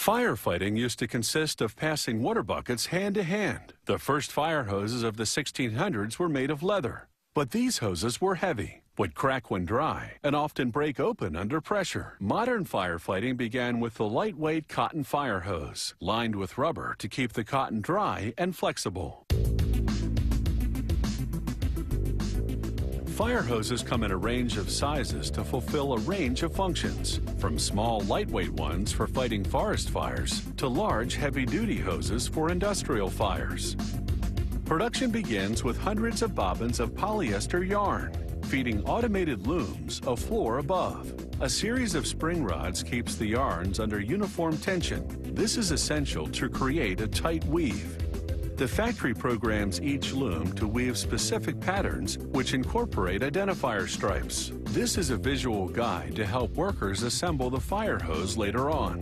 Firefighting used to consist of passing water buckets hand to hand. The first fire hoses of the 1600s were made of leather, but these hoses were heavy, would crack when dry, and often break open under pressure. Modern firefighting began with the lightweight cotton fire hose, lined with rubber to keep the cotton dry and flexible. Fire hoses come in a range of sizes to fulfill a range of functions, from small, lightweight ones for fighting forest fires to large, heavy-duty hoses for industrial fires. Production begins with hundreds of bobbins of polyester yarn, feeding automated looms a floor above. A series of spring rods keeps the yarns under uniform tension. This is essential to create a tight weave. The factory programs each loom to weave specific patterns which incorporate identifier stripes. This is a visual guide to help workers assemble the fire hose later on.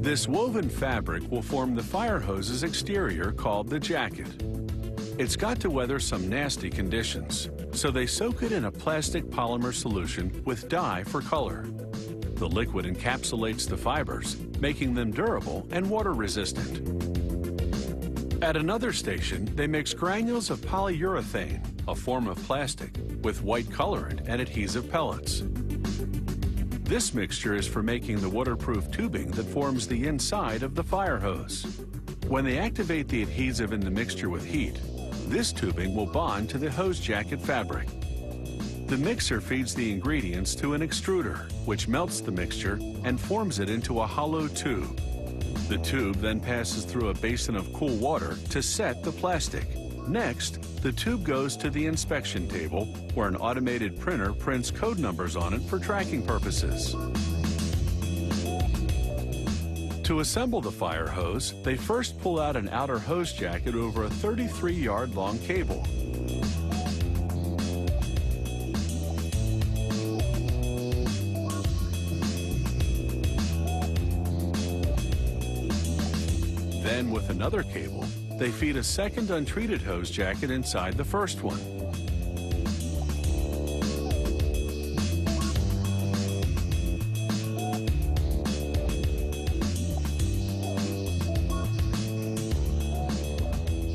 This woven fabric will form the fire hose's exterior called the jacket. It's got to weather some nasty conditions, so they soak it in a plastic polymer solution with dye for color. The liquid encapsulates the fibers, making them durable and water resistant. At another station, they mix granules of polyurethane, a form of plastic, with white colorant and adhesive pellets. This mixture is for making the waterproof tubing that forms the inside of the fire hose. When they activate the adhesive in the mixture with heat, this tubing will bond to the hose jacket fabric. The mixer feeds the ingredients to an extruder, which melts the mixture and forms it into a hollow tube. The tube then passes through a basin of cool water to set the plastic. Next, the tube goes to the inspection table, where an automated printer prints code numbers on it for tracking purposes. To assemble the fire hose, they first pull out an outer hose jacket over a 33-yard-long cable. Then, with another cable, they feed a second untreated hose jacket inside the first one.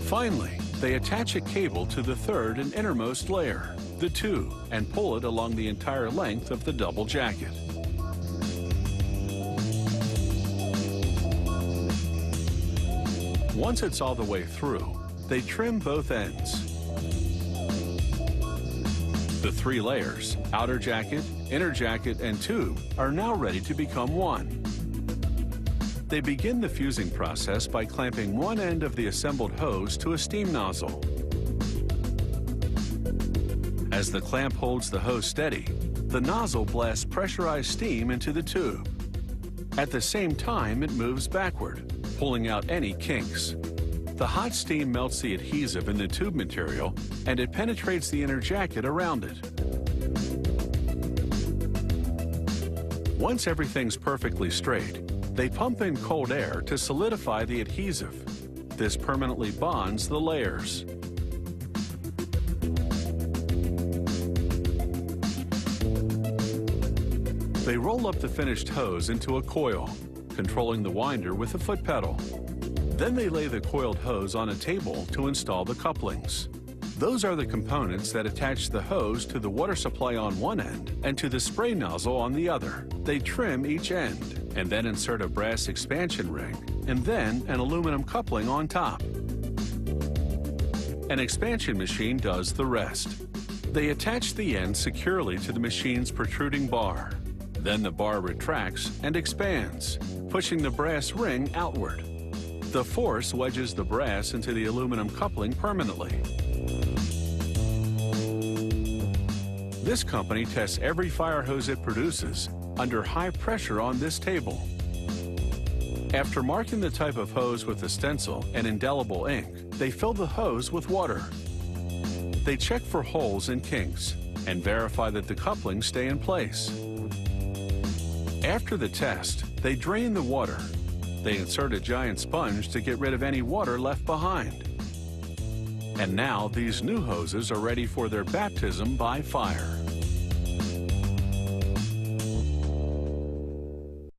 Finally, they attach a cable to the third and innermost layer, the tube, and pull it along the entire length of the double jacket. Once it's all the way through, they trim both ends. The three layers, outer jacket, inner jacket, and tube, are now ready to become one. They begin the fusing process by clamping one end of the assembled hose to a steam nozzle. As the clamp holds the hose steady, the nozzle blasts pressurized steam into the tube. At the same time, it moves backward, pulling out any kinks. The hot steam melts the adhesive in the tube material, and it penetrates the inner jacket around it. Once everything's perfectly straight, they pump in cold air to solidify the adhesive. This permanently bonds the layers. They roll up the finished hose into a coil, controlling the winder with a foot pedal. Then they lay the coiled hose on a table to install the couplings. Those are the components that attach the hose to the water supply on one end and to the spray nozzle on the other. They trim each end and then insert a brass expansion ring and then an aluminum coupling on top. An expansion machine does the rest. They attach the end securely to the machine's protruding bar. Then the bar retracts and expands, pushing the brass ring outward. The force wedges the brass into the aluminum coupling permanently. This company tests every fire hose it produces under high pressure on this table. After marking the type of hose with a stencil and indelible ink, they fill the hose with water. They check for holes and kinks and verify that the couplings stay in place. After the test, they drain the water. They insert a giant sponge to get rid of any water left behind. And now these new hoses are ready for their baptism by fire.